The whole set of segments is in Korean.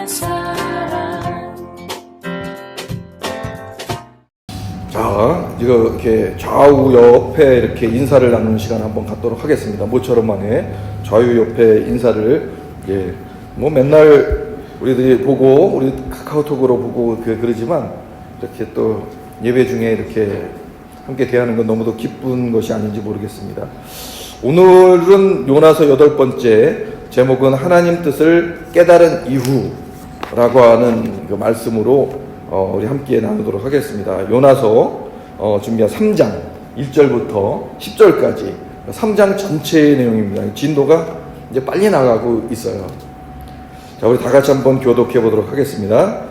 사랑. 자, 이렇게 좌우 옆에 이렇게 인사를 나누는 시간 한번 갖도록 하겠습니다. 모처럼 만에 좌우 옆에 인사를 뭐 맨날 우리들이 보고 우리 카카오톡으로 보고 그러지만 이렇게 또 예배 중에 이렇게 함께 대하는 건 너무도 기쁜 것이 아닌지 모르겠습니다. 오늘은 요나서 8번째 제목은 하나님 뜻을 깨달은 이후라고 하는 그 말씀으로 우리 함께 나누도록 하겠습니다. 요나서 준비한 3장 1절부터 10절까지 3장 전체의 내용입니다. 진도가 이제 빨리 나가고 있어요. 자, 우리 다 같이 한번 교독해 보도록 하겠습니다.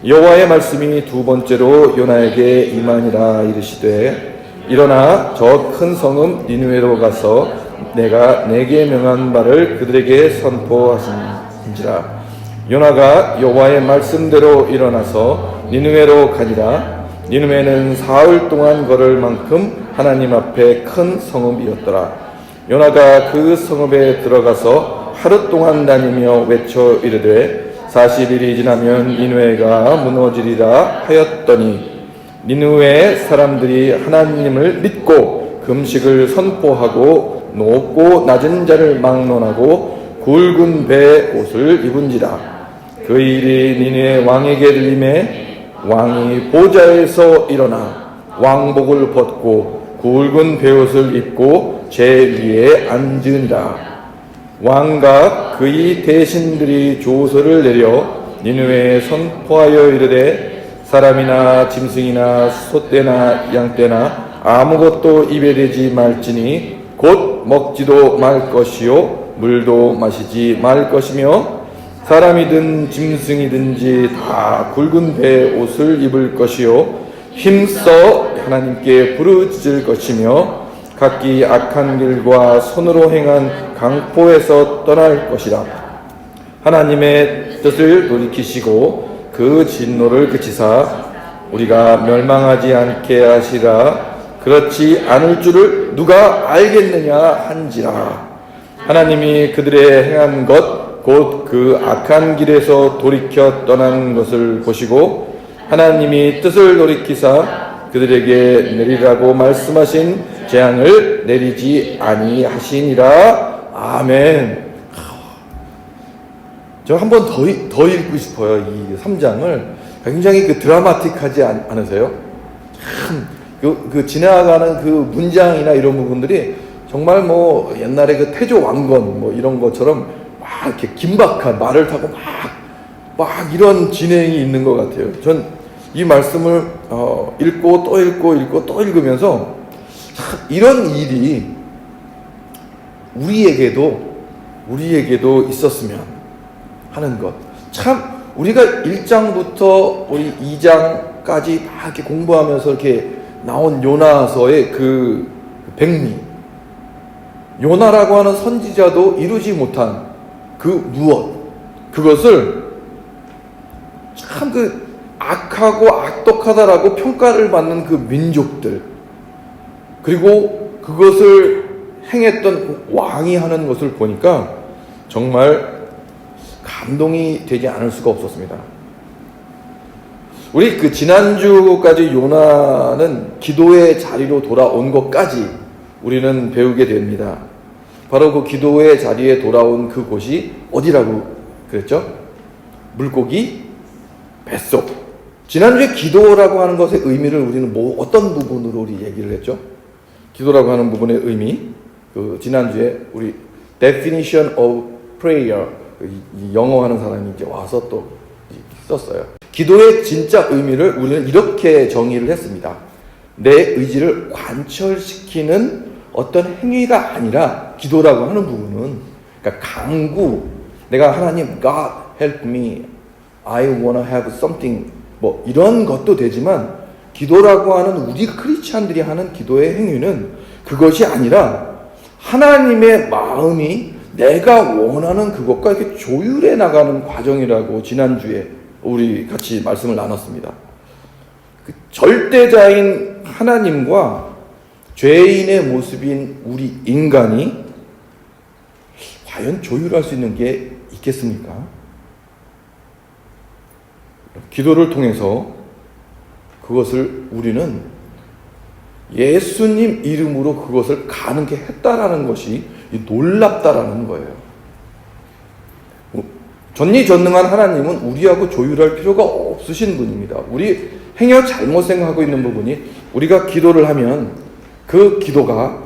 여호와의 말씀이 두 번째로 요나에게 임하니라 이르시되 일어나 저 큰 성읍 니느웨로 가서 내가 내게 명한 바를 그들에게 선포하신지라. 요나가 여호와의 말씀대로 일어나서 니느웨로 가니라. 니느웨는 사흘 동안 걸을 만큼 하나님 앞에 큰 성읍이었더라. 요나가 그 성읍에 들어가서 하루 동안 다니며 외쳐 이르되 40일이 지나면 니느웨가 무너지리라 하였더니 니느웨 사람들이 하나님을 믿고 금식을 선포하고 높고 낮은 자를 막론하고 굵은 배 옷을 입은지라. 그 일이 니느웨 왕에게 들림에 왕이 보좌에서 일어나 왕복을 벗고 굵은 베옷을 입고 제 위에 앉으니라. 왕과 그의 대신들이 조서를 내려 니느웨에 선포하여 이르되 사람이나 짐승이나 소떼나 양떼나 아무것도 입에 대지 말지니 곧 먹지도 말 것이요 물도 마시지 말 것이며 사람이든 짐승이든지 다 굵은 배 옷을 입을 것이요 힘써 하나님께 부르짖을 것이며 각기 악한 길과 손으로 행한 강포에서 떠날 것이라. 하나님의 뜻을 돌이키시고 그 진노를 그치사 우리가 멸망하지 않게 하시라. 그렇지 않을 줄을 누가 알겠느냐 한지라. 하나님이 그들의 행한 것 곧 그 악한 길에서 돌이켜 떠난 것을 보시고 하나님이 뜻을 돌이키사 그들에게 내리라고 말씀하신 재앙을 내리지 아니하시니라. 아멘. 저 한 번 더 읽고 싶어요. 이 3장을 굉장히 드라마틱하지 않으세요? 참 그 지나가는 그 문장이나 이런 부분들이 정말 뭐 옛날에 그 태조 왕건 뭐 이런 것처럼 막 이렇게 긴박한 말을 타고 막 이런 진행이 있는 것 같아요. 전 이 말씀을 읽고 또 읽고 또 읽으면서 참 이런 일이 우리에게도 있었으면 하는 것. 참 우리가 1장부터 우리 2장까지 막 이렇게 공부하면서 이렇게 나온 요나서의 그 백미, 요나라고 하는 선지자도 이루지 못한 그 무엇, 그것을 참 악하고 악독하다라고 평가를 받는 그 민족들, 그리고 그것을 행했던 왕이 하는 것을 보니까 정말 감동이 되지 않을 수가 없었습니다. 우리 지난주까지 요나는 기도의 자리로 돌아온 것까지 우리는 배우게 됩니다. 바로 그 기도의 자리에 돌아온 그곳이 어디라고 그랬죠? 물고기 뱃속. 지난주에 기도라고 하는 것의 의미를 우리는 어떤 부분으로 우리 얘기를 했죠? 기도라고 하는 부분의 의미, 지난주에 우리 definition of prayer, 영어 하는 사람이 이제 와서 또 썼어요. 기도의 진짜 의미를 우리는 이렇게 정의를 했습니다. 내 의지를 관철시키는 어떤 행위가 아니라 기도라고 하는 부분은, 그러니까 강구, 내가 하나님 God help me, I wanna have something, 뭐 이런 것도 되지만 기도라고 하는 우리 크리스찬들이 하는 기도의 행위는 그것이 아니라 하나님의 마음이 내가 원하는 그것과 이렇게 조율해 나가는 과정이라고 지난주에 우리 같이 말씀을 나눴습니다. 그 절대자인 하나님과 죄인의 모습인 우리 인간이 과연 조율할 수 있는 게 있겠습니까? 기도를 통해서 그것을 우리는 예수님 이름으로 그것을 가능케 했다라는 것이 놀랍다라는 거예요. 전지전능한 하나님은 우리하고 조율할 필요가 없으신 분입니다. 우리 행여 잘못 생각하고 있는 부분이, 우리가 기도를 하면 그 기도가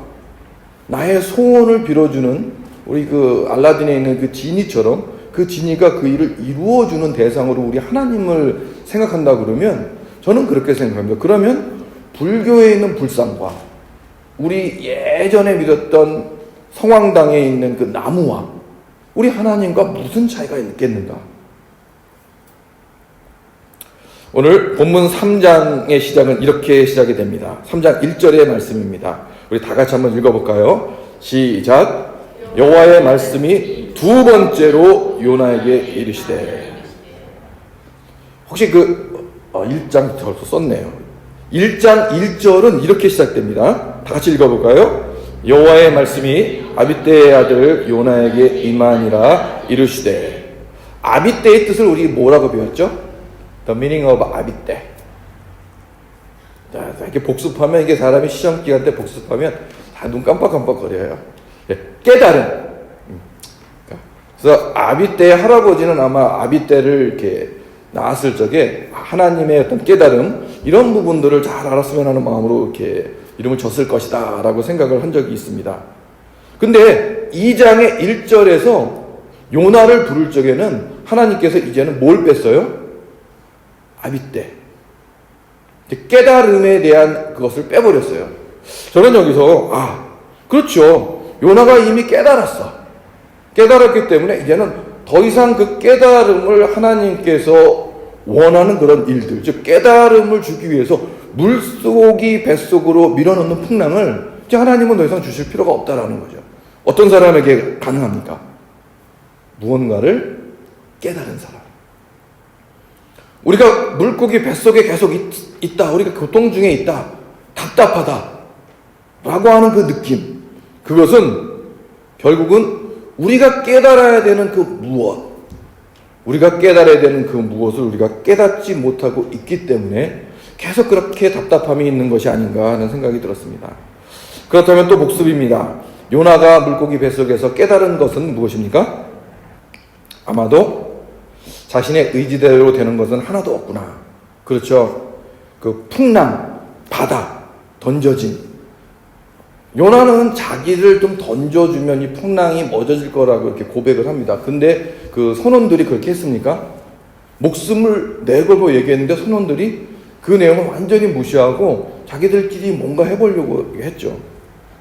나의 소원을 빌어주는, 우리 그 알라딘에 있는 그 지니처럼 그 지니가 그 일을 이루어주는 대상으로 우리 하나님을 생각한다 그러면 저는 그렇게 생각합니다. 그러면 불교에 있는 불상과 우리 예전에 믿었던 성황당에 있는 그 나무와 우리 하나님과 무슨 차이가 있겠는가? 오늘 본문 3장의 시작은 이렇게 시작이 됩니다. 3장 1절의 말씀입니다. 우리 다 같이 한번 읽어볼까요? 시작. 여호와의 말씀이 두 번째로 요나에게 이르시되. 혹시 그 1장 벌써 썼네요. 1장 1절은 이렇게 시작됩니다. 다 같이 읽어볼까요? 여호와의 말씀이 아비떼의 아들 요나에게 임하니라 이르시되. 아비떼의 뜻을 우리 뭐라고 배웠죠? The meaning of 아비떼. 자, 이렇게 복습하면, 이게 사람이 시험 기간 때 복습하면 다 눈 깜빡깜빡거려요. 깨달음. 그래서 아비떼의 할아버지는 아마 아비떼를 이렇게 낳았을 적에 하나님의 어떤 깨달음, 이런 부분들을 잘 알았으면 하는 마음으로 이렇게 이름을 줬을 것이다 라고 생각을 한 적이 있습니다. 근데 2장의 1절에서 요나를 부를 적에는 하나님께서 이제는 뭘 뺐어요? 아비떼. 깨달음에 대한 그것을 빼버렸어요. 저는 여기서, 그렇죠. 요나가 이미 깨달았어. 깨달았기 때문에 이제는 더 이상 그 깨달음을 하나님께서 원하는 그런 일들, 즉 깨달음을 주기 위해서 물속이 뱃속으로 밀어넣는 풍랑을 이제 하나님은 더 이상 주실 필요가 없다라는 거죠. 어떤 사람에게 가능합니까? 무언가를 깨달은 사람. 우리가 물고기 뱃속에 계속 있다, 우리가 고통 중에 있다, 답답하다 라고 하는 그 느낌, 그것은 결국은 우리가 깨달아야 되는 그 무엇, 우리가 깨달아야 되는 그 무엇을 우리가 깨닫지 못하고 있기 때문에 계속 그렇게 답답함이 있는 것이 아닌가 하는 생각이 들었습니다. 그렇다면 또 복습입니다. 요나가 물고기 뱃속에서 깨달은 것은 무엇입니까? 아마도 자신의 의지대로 되는 것은 하나도 없구나. 그렇죠. 그 풍랑, 바다, 던져진. 요나는 자기를 좀 던져주면 이 풍랑이 멎어질 거라고 이렇게 고백을 합니다. 근데 그 선원들이 그렇게 했습니까? 목숨을 내걸고 얘기했는데 선원들이 그 내용을 완전히 무시하고 자기들끼리 뭔가 해보려고 했죠.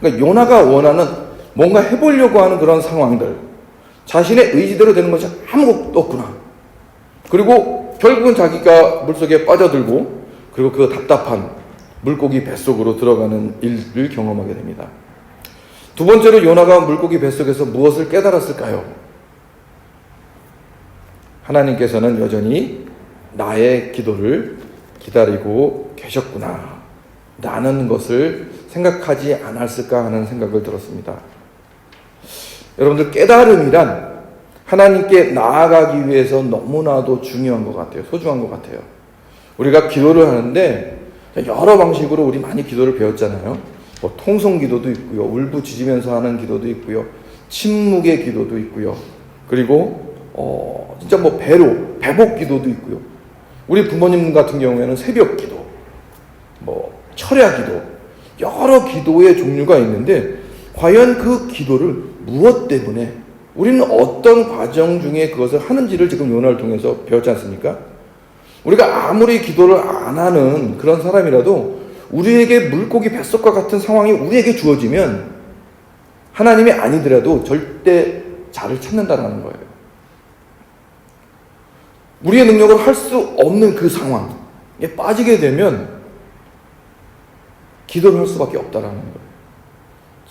그러니까 요나가 원하는 뭔가 해보려고 하는 그런 상황들, 자신의 의지대로 되는 것이 아무것도 없구나. 그리고 결국은 자기가 물속에 빠져들고, 그리고 그 답답한 물고기 뱃속으로 들어가는 일을 경험하게 됩니다. 두 번째로 요나가 물고기 뱃속에서 무엇을 깨달았을까요? 하나님께서는 여전히 나의 기도를 기다리고 계셨구나, 라는 것을 생각하지 않았을까 하는 생각을 들었습니다. 여러분들, 깨달음이란 하나님께 나아가기 위해서 너무나도 중요한 것 같아요. 소중한 것 같아요. 우리가 기도를 하는데 여러 방식으로 우리 많이 기도를 배웠잖아요. 뭐 통성 기도도 있고요, 울부짖으면서 하는 기도도 있고요, 침묵의 기도도 있고요, 그리고 진짜 뭐 배복 기도도 있고요. 우리 부모님 같은 경우에는 새벽 기도, 뭐 철야 기도, 여러 기도의 종류가 있는데, 과연 그 기도를 무엇 때문에, 우리는 어떤 과정 중에 그것을 하는지를 지금 요나를 통해서 배웠지 않습니까? 우리가 아무리 기도를 안 하는 그런 사람이라도 우리에게 물고기 뱃속과 같은 상황이 우리에게 주어지면 하나님이 아니더라도 절대 자를 찾는다는 거예요. 우리의 능력으로 할 수 없는 그 상황에 빠지게 되면 기도를 할 수밖에 없다라는 거예요.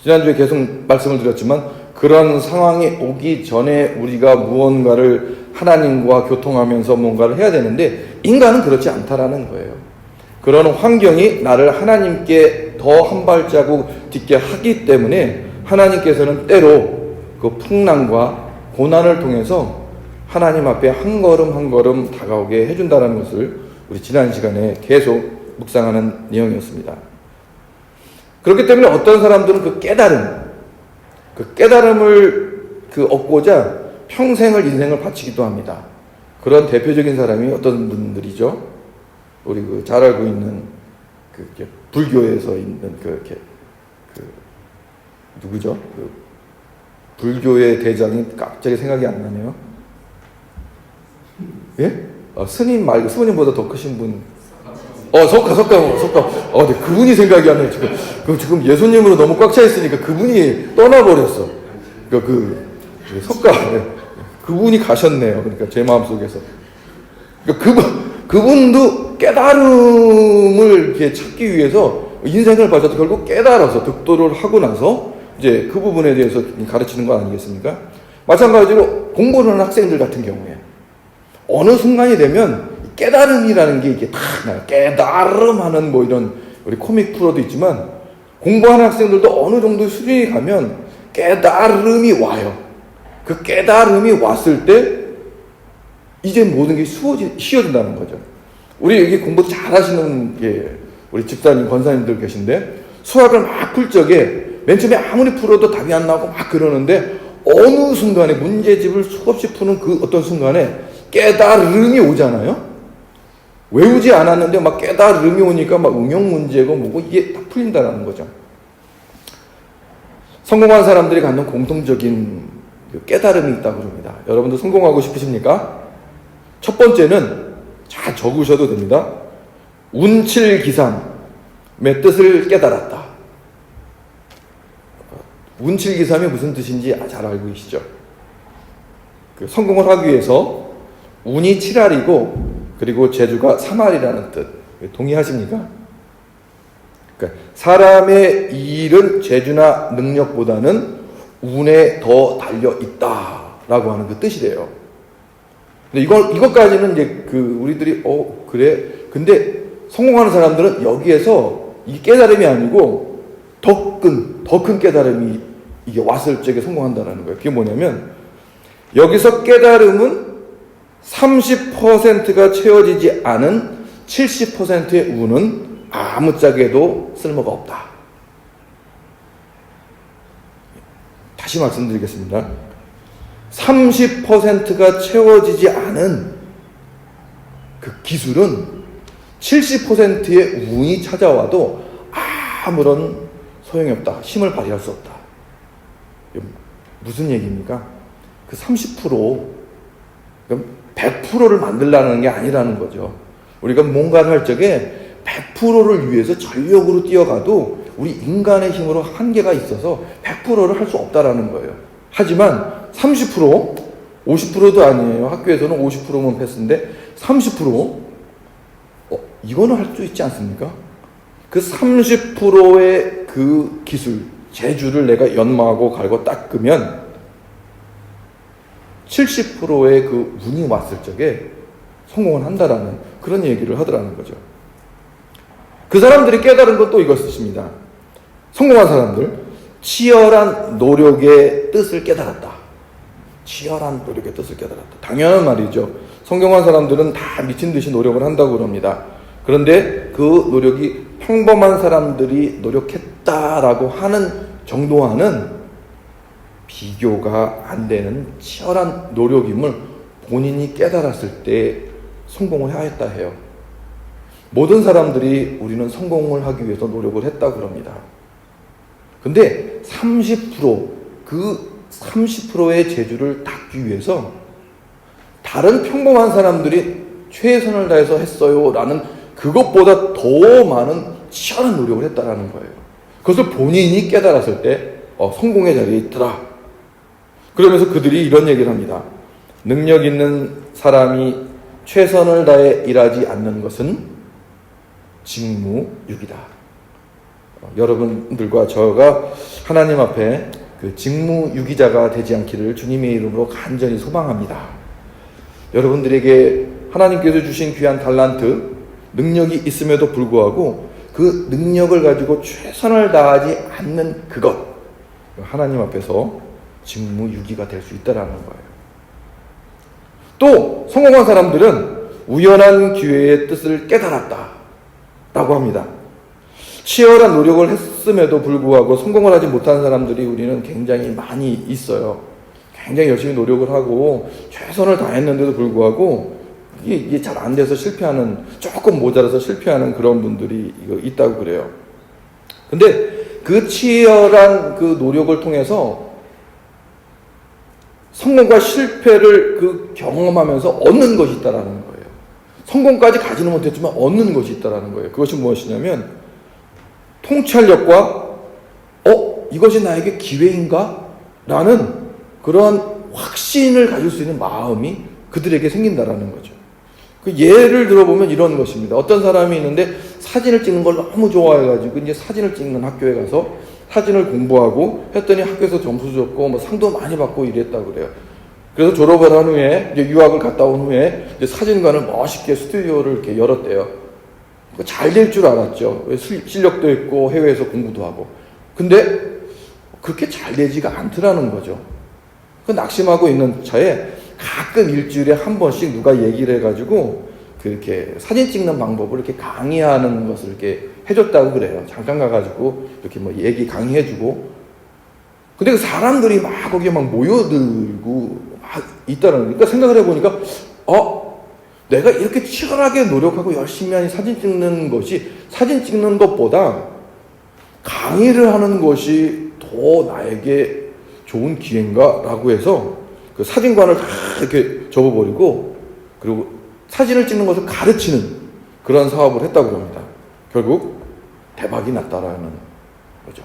지난주에 계속 말씀을 드렸지만, 그런 상황이 오기 전에 우리가 무언가를 하나님과 교통하면서 뭔가를 해야 되는데, 인간은 그렇지 않다라는 거예요. 그런 환경이 나를 하나님께 더 한 발자국 딛게 하기 때문에 하나님께서는 때로 그 풍랑과 고난을 통해서 하나님 앞에 한 걸음 한 걸음 다가오게 해준다는 것을 우리 지난 시간에 계속 묵상하는 내용이었습니다. 그렇기 때문에 어떤 사람들은 그 깨달음을 얻고자 평생을 인생을 바치기도 합니다. 그런 대표적인 사람이 어떤 분들이죠? 우리 잘 알고 있는 불교에서 있는 누구죠? 불교의 대장이 갑자기 생각이 안 나네요. 예? 스님 말고 스님보다 더 크신 분. 석가. 네, 그분이 생각이 안 나요. 지금 예수님으로 너무 꽉 차 있으니까 그분이 떠나버렸어. 석가. 그분이 가셨네요. 그러니까 제 마음속에서. 그분도 깨달음을 이렇게 찾기 위해서 인생을 바쳐서 결국 깨달아서 득도를 하고 나서 이제 그 부분에 대해서 가르치는 거 아니겠습니까? 마찬가지로 공부를 하는 학생들 같은 경우에 어느 순간이 되면 깨달음이라는 게 이게 탁 나요. 깨달음하는 이런 우리 코믹 프로도 있지만 공부하는 학생들도 어느 정도 수준이 가면 깨달음이 와요. 그 깨달음이 왔을 때 이제 모든 게 쉬워진다는 거죠. 우리 여기 공부 잘하시는 우리 집사님, 권사님들 계신데 수학을 막 풀 적에 맨 처음에 아무리 풀어도 답이 안 나오고 막 그러는데 어느 순간에 문제집을 수없이 푸는 그 어떤 순간에 깨달음이 오잖아요. 외우지 않았는데 막 깨달음이 오니까 막 응용 문제고 뭐고 이게 다 풀린다는 거죠. 성공한 사람들이 갖는 공통적인 깨달음이 있다고 그럽니다. 여러분도 성공하고 싶으십니까? 첫 번째는 잘 적으셔도 됩니다. 운칠기삼의 뜻을 깨달았다. 운칠기삼이 무슨 뜻인지 잘 알고 계시죠? 성공을 하기 위해서 운이 7알이고 그리고 재주가 3알이라는 뜻. 동의하십니까? 그러니까 사람의 일은 재주나 능력보다는 운에 더 달려 있다라고 하는 그 뜻이래요. 근데 이것까지는 이제 우리들이 그래. 근데 성공하는 사람들은 여기에서 이 깨달음이 아니고 더 큰 깨달음이 이게 왔을 적에 성공한다는 거예요. 그게 뭐냐면 여기서 깨달음은 30%가 채워지지 않은 70%의 운은 아무짝에도 쓸모가 없다. 다시 말씀드리겠습니다. 30%가 채워지지 않은 그 기술은 70%의 운이 찾아와도 아무런 소용이 없다. 힘을 발휘할 수 없다. 무슨 얘기입니까? 그 30%, 100%를 만들라는 게 아니라는 거죠. 우리가 뭔가를 할 적에 100%를 위해서 전력으로 뛰어가도 우리 인간의 힘으로 한계가 있어서 100%를 할 수 없다라는 거예요. 하지만 30%, 50%도 아니에요. 학교에서는 50%면 패스인데 30%? 이거는 할 수 있지 않습니까? 그 30%의 그 기술, 재주를 내가 연마하고 갈고 닦으면 70%의 그 운이 왔을 적에 성공을 한다라는 그런 얘기를 하더라는 거죠. 그 사람들이 깨달은 것도 이것입니다. 성공한 사람들, 치열한 노력의 뜻을 깨달았다. 치열한 노력의 뜻을 깨달았다. 당연한 말이죠. 성공한 사람들은 다 미친 듯이 노력을 한다고 그럽니다. 그런데 그 노력이 평범한 사람들이 노력했다라고 하는 정도와는 비교가 안 되는 치열한 노력임을 본인이 깨달았을 때 성공을 하였다 해요. 모든 사람들이 우리는 성공을 하기 위해서 노력을 했다고 그럽니다. 근데 30%, 그 30%의 재주를 닦기 위해서 다른 평범한 사람들이 최선을 다해서 했어요 라는 그것보다 더 많은 치열한 노력을 했다라는 거예요. 그것을 본인이 깨달았을 때 성공의 자리에 있더라. 그러면서 그들이 이런 얘기를 합니다. 능력 있는 사람이 최선을 다해 일하지 않는 것은 직무유기다. 여러분들과 저가 하나님 앞에 그 직무유기자가 되지 않기를 주님의 이름으로 간절히 소망합니다. 여러분들에게 하나님께서 주신 귀한 달란트, 능력이 있음에도 불구하고 그 능력을 가지고 최선을 다하지 않는 그것, 하나님 앞에서 직무유기가 될 수 있다라는 거예요. 또 성공한 사람들은 우연한 기회의 뜻을 깨달았다 라고 합니다. 치열한 노력을 했음에도 불구하고 성공을 하지 못한 사람들이 우리는 굉장히 많이 있어요. 굉장히 열심히 노력을 하고 최선을 다했는데도 불구하고 이게 잘 안 돼서 실패하는, 조금 모자라서 실패하는 그런 분들이 있다고 그래요. 근데 그 치열한 그 노력을 통해서 성공과 실패를 그 경험하면서 얻는 것이 있다라는 거예요. 성공까지 가지는 못했지만 얻는 것이 있다라는 거예요. 그것이 무엇이냐면 통찰력과 이것이 나에게 기회인가? 라는 그러한 확신을 가질 수 있는 마음이 그들에게 생긴다라는 거죠. 그 예를 들어보면 이런 것입니다. 어떤 사람이 있는데 사진을 찍는 걸 너무 좋아해가지고 이제 사진을 찍는 학교에 가서 사진을 공부하고 했더니 학교에서 점수 줬고 뭐 상도 많이 받고 이랬다고 그래요. 그래서 졸업을 한 후에 이제 유학을 갔다 온 후에 이제 사진관을 멋있게 스튜디오를 이렇게 열었대요. 잘 될 줄 알았죠. 실력도 있고 해외에서 공부도 하고. 근데 그렇게 잘 되지가 않더라는 거죠. 그 낙심하고 있는 차에 가끔 일주일에 한 번씩 누가 얘기를 해가지고 그렇게 사진 찍는 방법을 이렇게 강의하는 것을 이렇게 해줬다고 그래요. 잠깐 가가지고 이렇게 뭐 얘기 강의해주고. 근데 그 사람들이 막 거기에 막 모여들고 막 있다는 거니까 생각을 해보니까 내가 이렇게 치열하게 노력하고 열심히 하니 사진 찍는 것이 사진 찍는 것보다 강의를 하는 것이 더 나에게 좋은 기회인가? 라고 해서 그 사진관을 다 이렇게 접어버리고 그리고 사진을 찍는 것을 가르치는 그런 사업을 했다고 합니다. 결국 대박이 났다라는 거죠.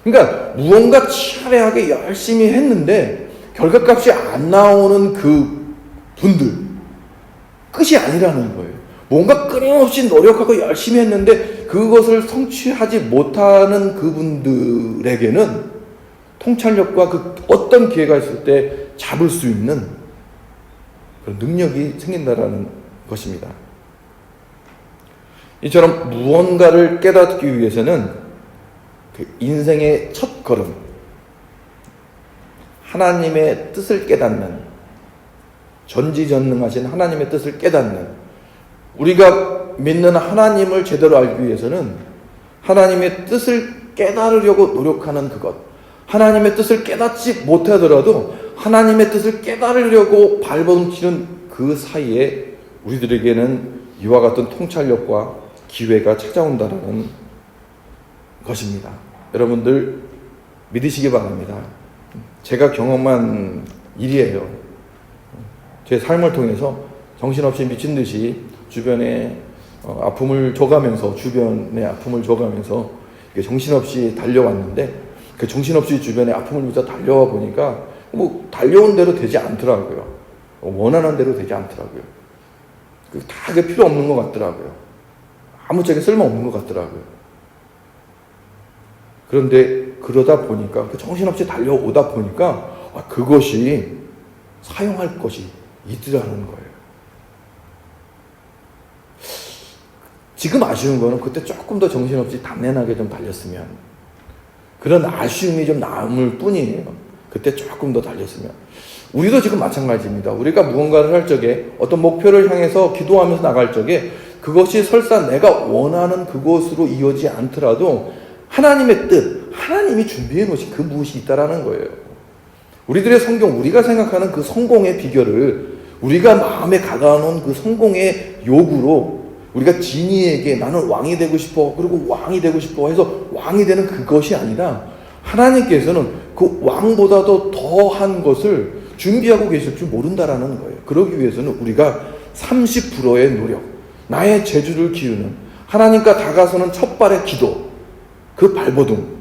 그러니까 무언가 치열하게 열심히 했는데 결과값이 안 나오는 그 분들 끝이 아니라는 거예요. 뭔가 끊임없이 노력하고 열심히 했는데 그것을 성취하지 못하는 그분들에게는 통찰력과 그 어떤 기회가 있을 때 잡을 수 있는 그런 능력이 생긴다라는 것입니다. 이처럼 무언가를 깨닫기 위해서는 그 인생의 첫 걸음, 하나님의 뜻을 깨닫는, 전지전능하신 하나님의 뜻을 깨닫는, 우리가 믿는 하나님을 제대로 알기 위해서는 하나님의 뜻을 깨달으려고 노력하는 그것, 하나님의 뜻을 깨닫지 못하더라도 하나님의 뜻을 깨달으려고 발버둥치는 그 사이에 우리들에게는 이와 같은 통찰력과 기회가 찾아온다는 것입니다. 여러분들 믿으시기 바랍니다. 제가 경험한 일이에요. 제 삶을 통해서 정신없이 미친 듯이 주변에 아픔을 줘가면서 정신없이 달려왔는데 그 정신없이 주변에 아픔을 위해서 달려와 보니까 뭐 달려온 대로 되지 않더라고요. 원하는 대로 되지 않더라고요. 다 그게 필요 없는 것 같더라고요. 아무짝에 쓸모없는 것 같더라고요. 그런데 그러다 보니까 그 정신없이 달려오다 보니까 그것이 사용할 것이 있더라는 거예요. 지금 아쉬운 거는 그때 조금 더 정신없이 단련하게 좀 달렸으면, 그런 아쉬움이 좀 남을 뿐이에요. 그때 조금 더 달렸으면. 우리도 지금 마찬가지입니다. 우리가 무언가를 할 적에 어떤 목표를 향해서 기도하면서 나갈 적에 그것이 설사 내가 원하는 그것으로 이어지지 않더라도 하나님의 뜻, 하나님이 준비해 놓으신 그 무엇이 있다라는 거예요. 우리들의 성경, 우리가 생각하는 그 성공의 비결을 우리가 마음에 가다놓은 그 성공의 요구로 우리가 지니에게 나는 왕이 되고 싶어, 그리고 왕이 되고 싶어 해서 왕이 되는 그것이 아니라 하나님께서는 그 왕보다도 더한 것을 준비하고 계실 줄 모른다라는 거예요. 그러기 위해서는 우리가 30%의 노력, 나의 재주를 기우는, 하나님과 다가서는 첫발의 기도, 그 발버둥,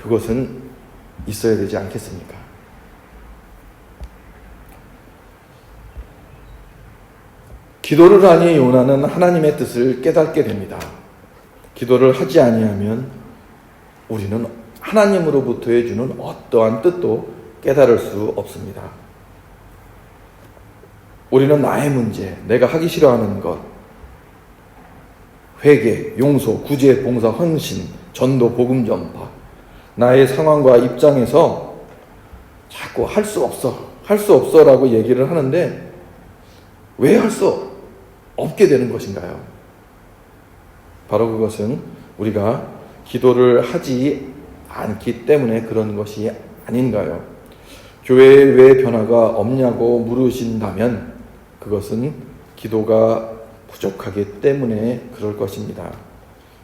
그것은 있어야 되지 않겠습니까? 기도를 하니 요나는 하나님의 뜻을 깨닫게 됩니다. 기도를 하지 아니하면 우리는 하나님으로부터 해주는 어떠한 뜻도 깨달을 수 없습니다. 우리는 나의 문제, 내가 하기 싫어하는 것, 회개, 용서, 구제, 봉사, 헌신, 전도, 복음 전파, 나의 상황과 입장에서 자꾸 할 수 없어 라고 얘기를 하는데 왜 할 수 없게 되는 것인가요? 바로 그것은 우리가 기도를 하지 않기 때문에 그런 것이 아닌가요? 교회에 왜 변화가 없냐고 물으신다면 그것은 기도가 부족하기 때문에 그럴 것입니다.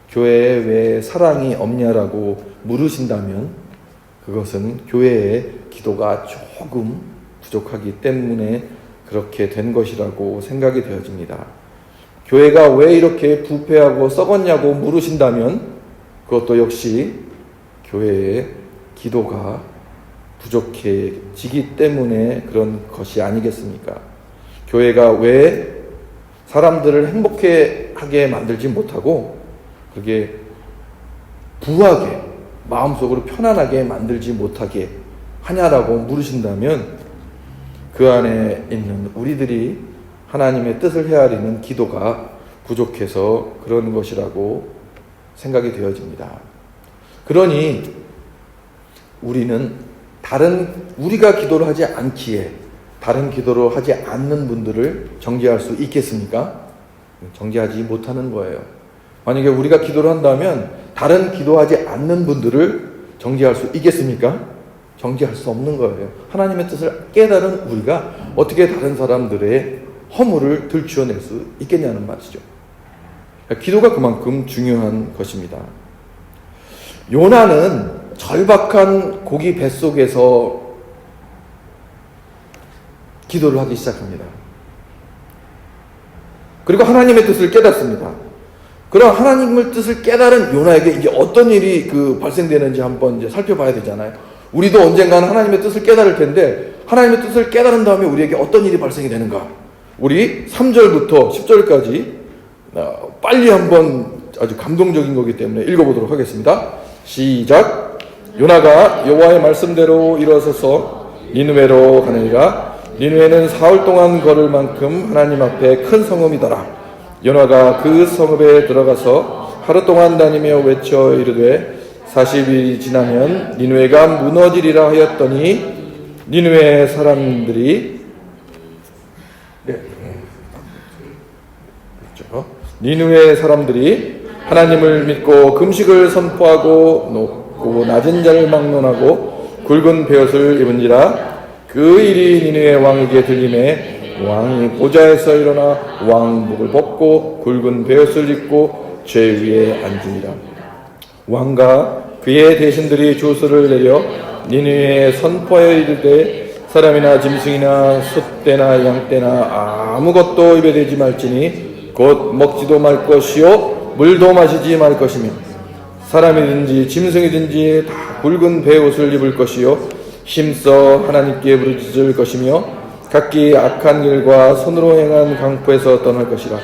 교회에 왜 사랑이 없냐라고 물으신다면 그것은 교회에 기도가 조금 부족하기 때문에 그렇게 된 것이라고 생각이 되어집니다. 교회가 왜 이렇게 부패하고 썩었냐고 물으신다면 그것도 역시 교회에 기도가 부족해지기 때문에 그런 것이 아니겠습니까? 교회가 왜 사람들을 행복하게 만들지 못하고 그게 부하게 마음속으로 편안하게 만들지 못하게 하냐라고 물으신다면 그 안에 있는 우리들이 하나님의 뜻을 헤아리는 기도가 부족해서 그런 것이라고 생각이 되어집니다. 그러니 우리는 우리가 기도를 하지 않기에 다른 기도를 하지 않는 분들을 정죄할 수 있겠습니까? 정죄하지 못하는 거예요. 만약에 우리가 기도를 한다면 다른 기도하지 않는 분들을 정죄할 수 있겠습니까? 정죄할 수 없는 거예요. 하나님의 뜻을 깨달은 우리가 어떻게 다른 사람들의 허물을 들추어낼 수 있겠냐는 말이죠. 기도가 그만큼 중요한 것입니다. 요나는 절박한 고기 뱃속에서 기도를 하기 시작합니다. 그리고 하나님의 뜻을 깨닫습니다. 그럼 하나님의 뜻을 깨달은 요나에게 이제 어떤 일이 발생되는지 한번 이제 살펴봐야 되잖아요. 우리도 언젠가는 하나님의 뜻을 깨달을 텐데 하나님의 뜻을 깨달은 다음에 우리에게 어떤 일이 발생이 되는가? 우리 3절부터 10절까지 빨리 한번 아주 감동적인 거기 때문에 읽어보도록 하겠습니다. 시작. 요나가 여호와의 말씀대로 일어서서 니느웨로 가느니라. 니느웨는 사흘 동안 걸을 만큼 하나님 앞에 큰 성읍이더라. 요나가 그 성읍에 들어가서 하루 동안 다니며 외쳐 이르되 40일이 지나면 니느웨가 무너지리라 하였더니 니느웨 사람들이 니느웨 사람들이 하나님을 믿고 금식을 선포하고 높고 낮은 자를 막론하고 굵은 베옷을 입은지라. 그 일이 니느웨 왕에게 들림에 왕이 보좌에서 일어나 왕복을 벗고 굵은 베옷을 입고 죄 위에 앉으니라. 왕과 그의 대신들이 주수를 내려 니느웨에 선포하여 이르되 사람이나 짐승이나 숫떼나 양떼나 아무것도 입에 대지 말지니 곧 먹지도 말 것이요 물도 마시지 말 것이며 사람이든지 짐승이든지 다 굵은 베옷을 입을 것이요 힘써 하나님께 부르짖을 것이며 각기 악한 일과 손으로 행한 강포에서 떠날 것이라.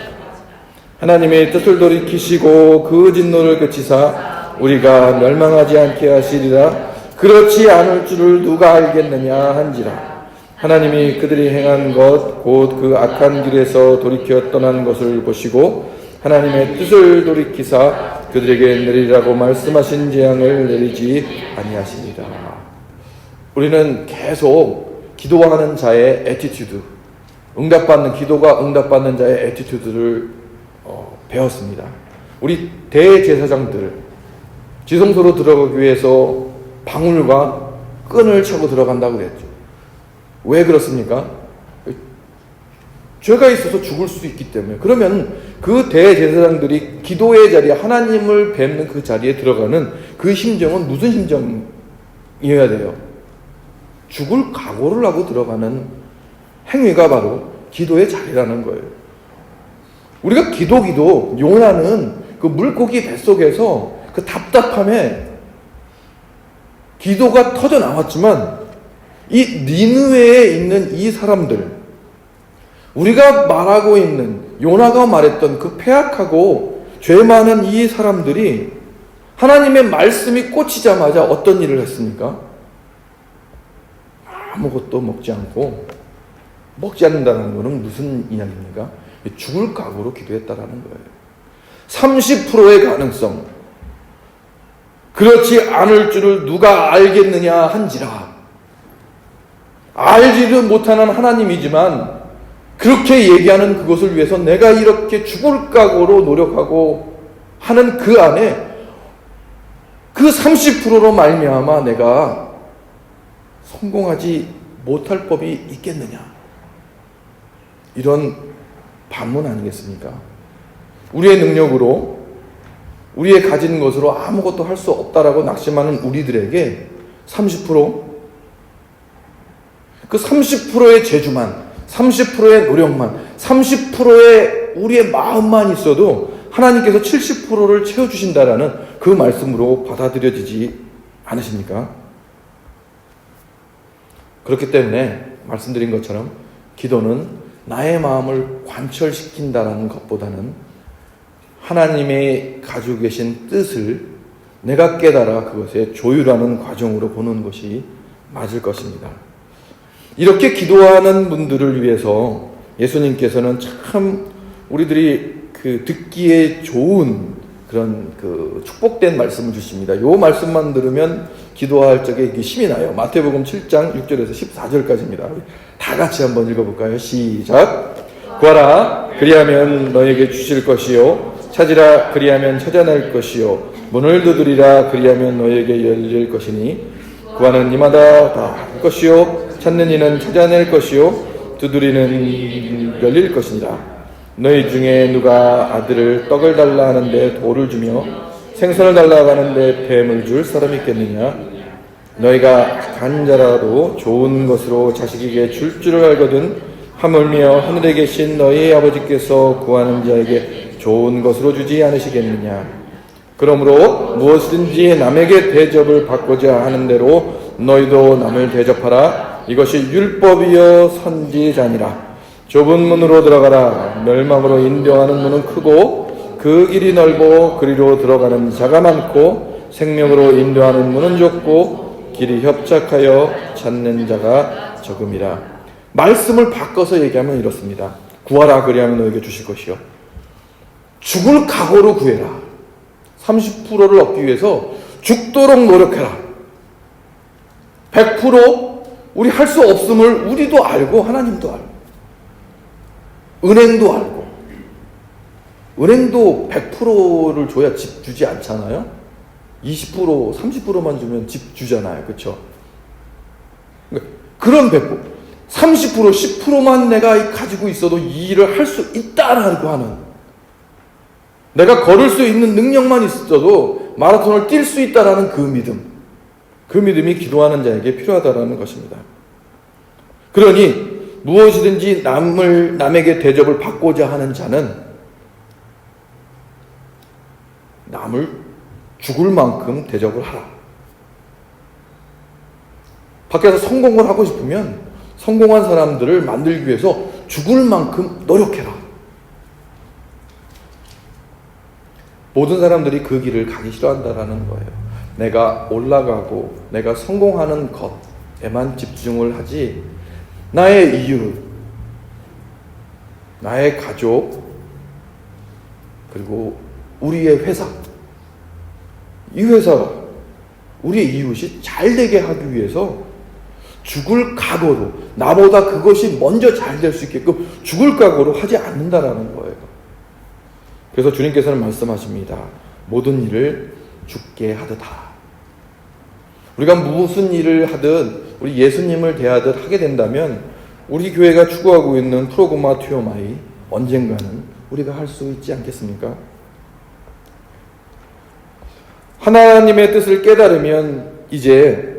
하나님의 뜻을 돌이키시고 그 진노를 그치사 우리가 멸망하지 않게 하시리라. 그렇지 않을 줄을 누가 알겠느냐 한지라. 하나님이 그들이 행한 것 곧 그 악한 길에서 돌이켜 떠난 것을 보시고 하나님의 뜻을 돌이키사 그들에게 내리라고 말씀하신 재앙을 내리지 아니하시니라. 우리는 계속 기도하는 자의 애티튜드, 기도가 응답받는 자의 애티튜드를 배웠습니다. 우리 대제사장들 지성소로 들어가기 위해서 방울과 끈을 차고 들어간다고 그랬죠. 왜 그렇습니까? 죄가 있어서 죽을 수도 있기 때문에. 그러면 그 대제사장들이 기도의 자리에 하나님을 뵙는 그 자리에 들어가는 그 심정은 무슨 심정이어야 돼요? 죽을 각오를 하고 들어가는 행위가 바로 기도의 자리라는 거예요. 우리가 기도 요나는 그 물고기 뱃속에서 그 답답함에 기도가 터져 나왔지만 이 니느웨에 있는 이 사람들, 우리가 말하고 있는 요나가 말했던 그 패악하고 죄 많은 이 사람들이 하나님의 말씀이 꽂히자마자 어떤 일을 했습니까? 아무것도 먹지 않는다는 것은 무슨 이야기입니까? 죽을 각오로 기도했다라는 거예요. 30%의 가능성, 그렇지 않을 줄을 누가 알겠느냐 한지라. 알지도 못하는 하나님이지만 그렇게 얘기하는 그것을 위해서 내가 이렇게 죽을 각오로 노력하고 하는 그 안에 그 30%로 말미암아 내가 성공하지 못할 법이 있겠느냐? 이런 반문 아니겠습니까? 우리의 능력으로, 우리의 가진 것으로 아무것도 할 수 없다라고 낙심하는 우리들에게 30%, 그 30%의 재주만, 30%의 노력만, 30%의 우리의 마음만 있어도 하나님께서 70%를 채워주신다라는 그 말씀으로 받아들여지지 않으십니까? 그렇기 때문에 말씀드린 것처럼 기도는 나의 마음을 관철시킨다는 것보다는 하나님의 가지고 계신 뜻을 내가 깨달아 그것에 조율하는 과정으로 보는 것이 맞을 것입니다. 이렇게 기도하는 분들을 위해서 예수님께서는 참 우리들이 듣기에 좋은 그런 축복된 말씀을 주십니다. 이 말씀만 들으면 기도할 적에 힘이 나요. 마태복음 7장 6절에서 14절까지입니다. 다 같이 한번 읽어볼까요? 시작. 구하라 그리하면 너에게 주실 것이요 찾으라 그리하면 찾아낼 것이요 문을 두드리라 그리하면 너에게 열릴 것이니 구하는 이마다 다 할 것이요 찾는 이는 찾아낼 것이요 두드리는 열릴 것이니라. 너희 중에 누가 아들을 떡을 달라 하는데 돌을 주며 생선을 달라 하는데 뱀을 줄 사람이 있겠느냐? 너희가 간 자라도 좋은 것으로 자식에게 줄 줄을 알거든 하물며 하늘에 계신 너희 아버지께서 구하는 자에게 좋은 것으로 주지 않으시겠느냐? 그러므로 무엇이든지 남에게 대접을 받고자 하는 대로 너희도 남을 대접하라. 이것이 율법이요 선지자니라. 좁은 문으로 들어가라. 멸망으로 인도하는 문은 크고 그 길이 넓어 그리로 들어가는 자가 많고 생명으로 인도하는 문은 좁고 길이 협착하여 찾는 자가 적음이라. 말씀을 바꿔서 얘기하면 이렇습니다. 구하라 그리하면 너에게 주실 것이요 죽을 각오로 구해라. 30%를 얻기 위해서 죽도록 노력해라. 100% 우리 할 수 없음을 우리도 알고 하나님도 알고 은행도 알고 은행도 100%를 줘야 집 주지 않잖아요. 20% 30%만 주면 집 주잖아요. 그렇죠? 그런 100% 30% 10%만 내가 가지고 있어도 이 일을 할 수 있다라고 하는, 내가 걸을 수 있는 능력만 있어도 마라톤을 뛸 수 있다라는 그 믿음, 그 믿음이 기도하는 자에게 필요하다라는 것입니다. 그러니 무엇이든지 남에게 대접을 받고자 하는 자는 남을 죽을 만큼 대접을 하라. 밖에서 성공을 하고 싶으면 성공한 사람들을 만들기 위해서 죽을 만큼 노력해라. 모든 사람들이 그 길을 가기 싫어한다라는 거예요. 내가 올라가고 내가 성공하는 것에만 집중을 하지, 나의 이웃, 나의 가족, 그리고 우리의 회사, 이 회사가 우리의 이웃이 잘 되게 하기 위해서 죽을 각오로, 나보다 그것이 먼저 잘 될 수 있게끔 죽을 각오로 하지 않는다라는 거예요. 그래서 주님께서는 말씀하십니다. 모든 일을 죽게 하듯하. 우리가 무슨 일을 하든 우리 예수님을 대하듯 하게 된다면 우리 교회가 추구하고 있는 프로그마 튜어마이 언젠가는 우리가 할 수 있지 않겠습니까? 하나님의 뜻을 깨달으면 이제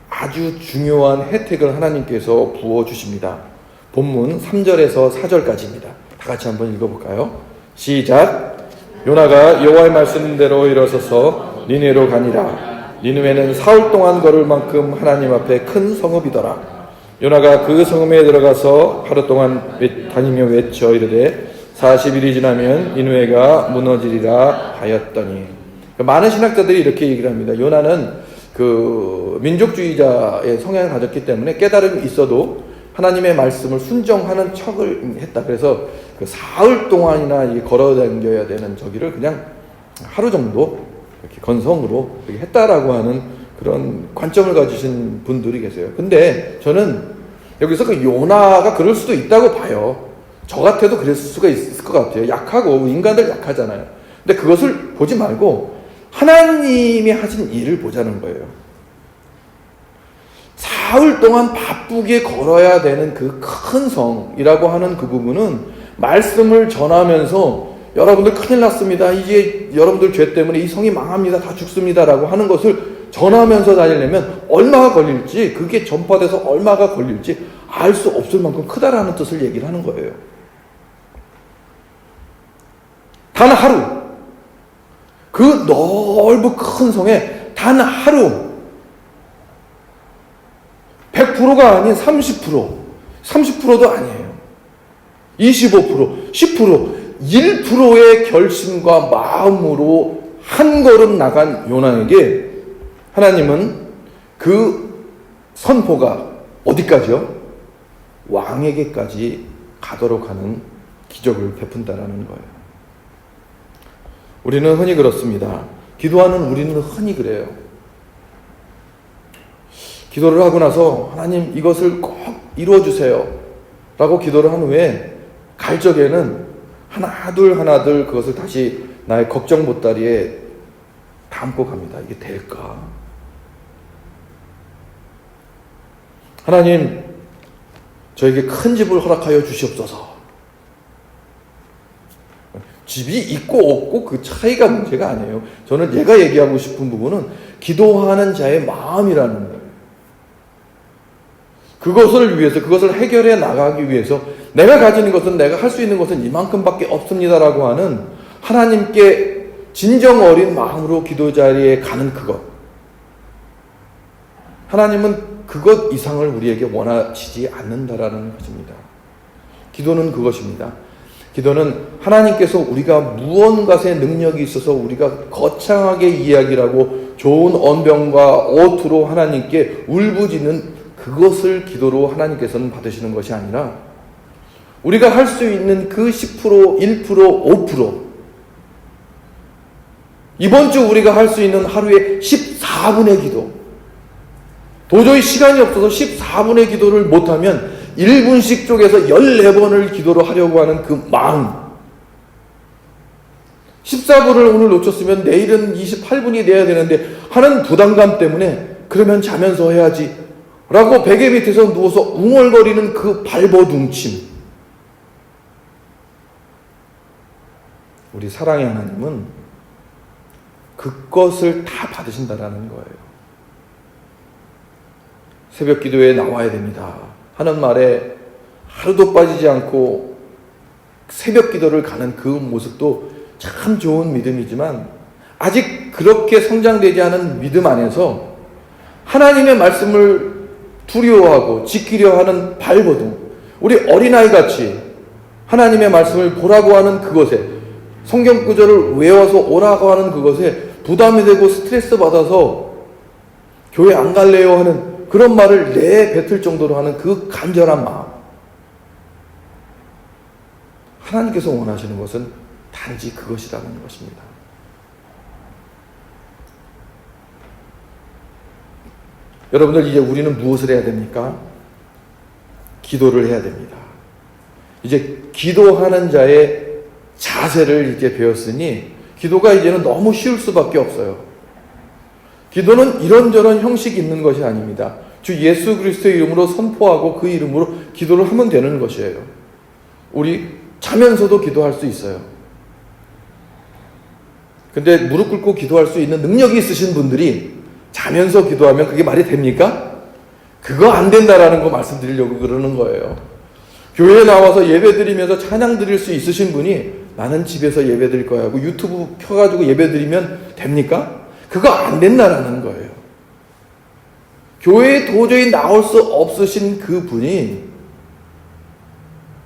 아주 중요한 혜택을 하나님께서 부어주십니다. 본문 3절에서 4절까지입니다. 다 같이 한번 읽어볼까요? 시작. 요나가 여호와의 말씀대로 일어서서 니느웨로 가니라. 니느웨는 사흘 동안 걸을 만큼 하나님 앞에 큰 성읍이더라. 요나가 그 성읍에 들어가서 하루 동안 다니며 외쳐 이르되 40일이 지나면 니느웨가 무너지리라 하였더니. 많은 신학자들이 이렇게 얘기를 합니다. 요나는 그 민족주의자의 성향을 가졌기 때문에 깨달음이 있어도 하나님의 말씀을 순종하는 척을 했다. 그래서 그 사흘 동안이나 걸어 다녀야 되는 저기를 그냥 하루 정도 이렇게 건성으로 이렇게 했다라고 하는 그런 관점을 가지신 분들이 계세요. 근데 저는 여기서 그 요나가 그럴 수도 있다고 봐요. 저 같아도 그랬을 수가 있을 것 같아요. 약하고, 인간들 약하잖아요. 근데 그것을 보지 말고 하나님이 하신 일을 보자는 거예요. 사흘 동안 바쁘게 걸어야 되는 그 큰 성이라고 하는 그 부분은 말씀을 전하면서 여러분들 큰일 났습니다. 이제 여러분들 죄 때문에 이 성이 망합니다. 다 죽습니다라고 하는 것을 전하면서 다니려면 얼마가 걸릴지, 그게 전파돼서 얼마가 걸릴지 알 수 없을 만큼 크다라는 뜻을 얘기를 하는 거예요. 단 하루, 그 넓은 큰 성에 단 하루 100%가 아닌 30%도 아니에요. 25%, 10%, 1%의 결심과 마음으로 한 걸음 나간 요나에게 하나님은 그 선포가 어디까지요? 왕에게까지 가도록 하는 기적을 베푼다라는 거예요. 우리는 흔히 그렇습니다. 기도하는 우리는 흔히 그래요. 기도를 하고 나서 하나님 이것을 꼭 이루어주세요 라고 기도를 한 후에 갈 적에는 하나둘 그것을 다시 나의 걱정 보따리에 담고 갑니다. 이게 될까? 하나님 저에게 큰 집을 허락하여 주시옵소서. 집이 있고 없고 그 차이가 문제가 아니에요. 저는 얘가 얘기하고 싶은 부분은 기도하는 자의 마음이라는 거예요. 그것을 위해서, 그것을 해결해 나가기 위해서 내가 가지는 것은, 내가 할 수 있는 것은 이만큼밖에 없습니다라고 하는 하나님께 진정 어린 마음으로 기도 자리에 가는 그것. 하나님은 그것 이상을 우리에게 원하시지 않는다라는 것입니다. 기도는 그것입니다. 기도는 하나님께서 우리가 무언가의 능력이 있어서 우리가 거창하게 이야기를 하고 좋은 언변과 어투로 하나님께 울부짖는 그것을 기도로 하나님께서는 받으시는 것이 아니라 우리가 할 수 있는 그 10%, 1%, 5% 이번 주 우리가 할 수 있는 하루에 14분의 기도, 도저히 시간이 없어서 14분의 기도를 못하면 1분씩 쪼개서 14번을 기도로 하려고 하는 그 마음, 14분을 오늘 놓쳤으면 내일은 28분이 돼야 되는데 하는 부담감 때문에 그러면 자면서 해야지 라고 베개 밑에서 누워서 웅얼거리는 그 발버둥침. 우리 사랑의 하나님은 그것을 다 받으신다라는 거예요. 새벽 기도에 나와야 됩니다 하는 말에 하루도 빠지지 않고 새벽 기도를 가는 그 모습도 참 좋은 믿음이지만 아직 그렇게 성장되지 않은 믿음 안에서 하나님의 말씀을 두려워하고 지키려 하는 발버둥, 우리 어린아이같이 하나님의 말씀을 보라고 하는 그것에, 성경 구절을 외워서 오라고 하는 그것에 부담이 되고 스트레스 받아서 교회 안 갈래요 하는 그런 말을 내뱉을 정도로 하는 그 간절한 마음. 하나님께서 원하시는 것은 단지 그것이라는 것입니다. 여러분들, 이제 우리는 무엇을 해야 됩니까? 기도를 해야 됩니다. 이제 기도하는 자의 자세를 이제 배웠으니 기도가 이제는 너무 쉬울 수밖에 없어요. 기도는 이런저런 형식이 있는 것이 아닙니다. 주 예수 그리스도의 이름으로 선포하고 그 이름으로 기도를 하면 되는 것이에요. 우리 자면서도 기도할 수 있어요. 근데 무릎 꿇고 기도할 수 있는 능력이 있으신 분들이 자면서 기도하면 그게 말이 됩니까? 그거 안 된다라는 거 말씀드리려고 그러는 거예요. 교회에 나와서 예배 드리면서 찬양 드릴 수 있으신 분이 나는 집에서 예배 드릴 거야 하고 유튜브 켜가지고 예배 드리면 됩니까? 그거 안 된다라는 거예요. 교회에 도저히 나올 수 없으신 그 분이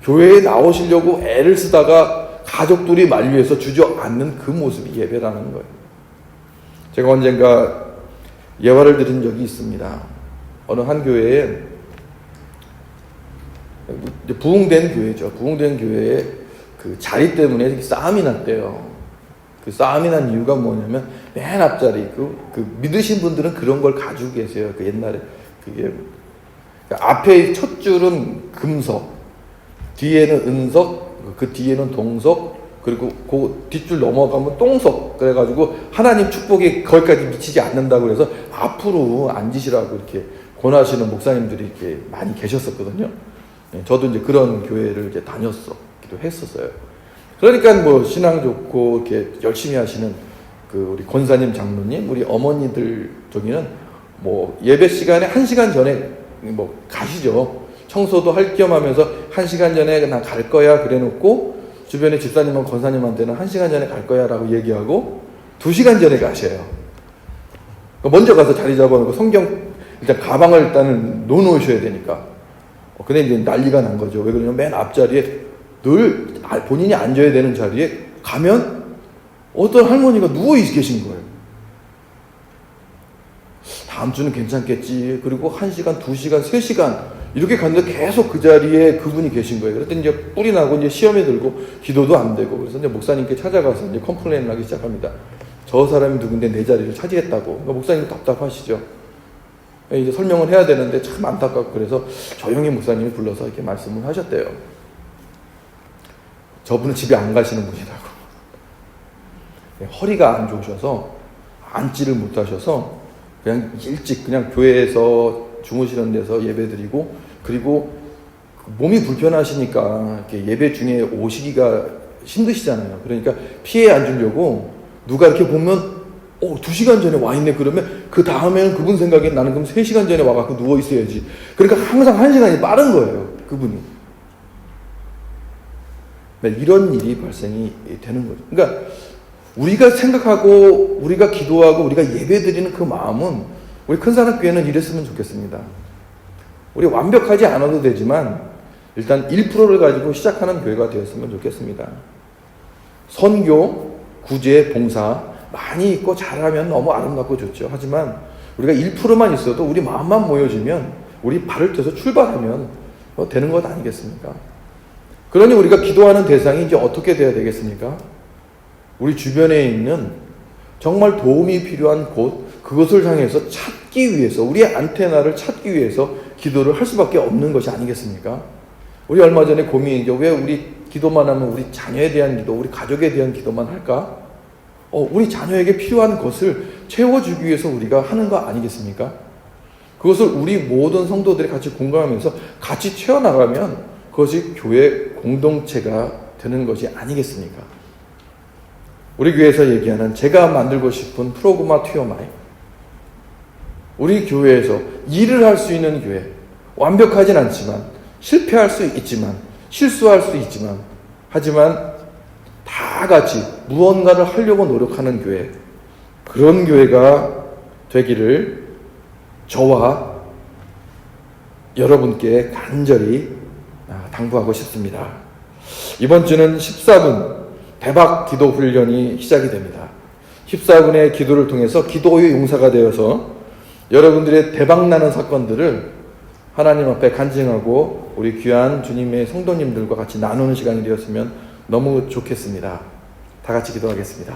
교회에 나오시려고 애를 쓰다가 가족들이 만류해서 주저앉는 그 모습이 예배라는 거예요. 제가 언젠가 예화를 드린 적이 있습니다. 어느 한 교회에, 부흥된 교회죠. 부흥된 교회에 그 자리 때문에 싸움이 났대요. 그 싸움이 난 이유가 뭐냐면 맨 앞자리, 그 믿으신 분들은 그런 걸 가지고 계세요. 그 옛날에 그게 그러니까 앞에 첫 줄은 금석, 뒤에는 은석, 그 뒤에는 동석, 그리고 그 뒷줄 넘어가면 똥석. 그래가지고 하나님 축복이 거기까지 미치지 않는다고 그래서 앞으로 앉으시라고 이렇게 권하시는 목사님들이 이렇게 많이 계셨었거든요. 저도 이제 그런 교회를 이제 다녔었기도 했었어요. 그러니까 뭐 신앙 좋고 이렇게 열심히 하시는 그 우리 권사님, 장로님, 우리 어머니들 저기는 뭐 예배 시간에 1시간 전에 뭐 가시죠. 청소도 할 겸 하면서 1시간 전에 나 갈 거야 그래 놓고 주변에 집사님은 권사님한테는 1시간 전에 갈 거야 라고 얘기하고 2시간 전에 가셔요. 먼저 가서 자리 잡아놓고 성경 일단 가방을 일단은 놓으셔야 되니까. 근데 이제 난리가 난 거죠. 왜 그러냐면 맨 앞자리에 늘 본인이 앉아야 되는 자리에 가면 어떤 할머니가 누워 계신 거예요. 다음 주는 괜찮겠지. 그리고 1시간, 2시간, 3시간 이렇게 갔는데 계속 그 자리에 그분이 계신 거예요. 그랬더니 이제 뿔이 나고 이제 시험에 들고 기도도 안 되고 그래서 이제 목사님께 찾아가서 이제 컴플레인을 하기 시작합니다. 저 사람이 누군데 내 자리를 차지했다고. 그러니까 목사님 답답하시죠. 이제 설명을 해야 되는데 참 안타깝고 그래서 조용히 목사님이 불러서 이렇게 말씀을 하셨대요. 저분은 집에 안 가시는 분이라고. 허리가 안 좋으셔서 앉지를 못하셔서 그냥 일찍 그냥 교회에서 주무시는 데서 예배드리고 그리고 몸이 불편하시니까 이렇게 예배 중에 오시기가 힘드시잖아요. 그러니까 피해 앉으려고 누가 이렇게 보면 2시간 전에 와 있네 그러면 그 다음에는 그분 생각에 나는 그럼 3시간 전에 와갖고 누워 있어야지. 그러니까 항상 1시간이 빠른 거예요. 그분이. 이런 일이 발생이 되는 거죠. 그러니까 우리가 생각하고 우리가 기도하고 우리가 예배드리는 그 마음은 우리 큰사랑교회는 이랬으면 좋겠습니다. 우리 완벽하지 않아도 되지만 일단 1%를 가지고 시작하는 교회가 되었으면 좋겠습니다. 선교, 구제, 봉사 많이 있고 잘하면 너무 아름답고 좋죠. 하지만 우리가 1%만 있어도 우리 마음만 모여지면 우리 발을 떼서 출발하면 되는 것 아니겠습니까? 그러니 우리가 기도하는 대상이 이제 어떻게 돼야 되겠습니까? 우리 주변에 있는 정말 도움이 필요한 곳, 그것을 향해서 찾기 위해서, 우리의 안테나를 찾기 위해서 기도를 할 수밖에 없는 것이 아니겠습니까? 우리 얼마 전에 고민이죠. 왜 우리 기도만 하면 우리 자녀에 대한 기도, 우리 가족에 대한 기도만 할까? 우리 자녀에게 필요한 것을 채워주기 위해서 우리가 하는 거 아니겠습니까? 그것을 우리 모든 성도들이 같이 공감하면서 같이 채워나가면 그것이 교회 공동체가 되는 것이 아니겠습니까? 우리 교회에서 얘기하는 제가 만들고 싶은 프로그마 튀어마이, 우리 교회에서 일을 할 수 있는 교회, 완벽하진 않지만 실패할 수 있지만 실수할 수 있지만 하지만 다 같이 무언가를 하려고 노력하는 교회, 그런 교회가 되기를 저와 여러분께 간절히 당부하고 싶습니다. 이번 주는 14분 대박 기도 훈련이 시작이 됩니다. 14분의 기도를 통해서 기도의 용사가 되어서 여러분들의 대박나는 사건들을 하나님 앞에 간증하고 우리 귀한 주님의 성도님들과 같이 나누는 시간이 되었으면 너무 좋겠습니다. 다 같이 기도하겠습니다.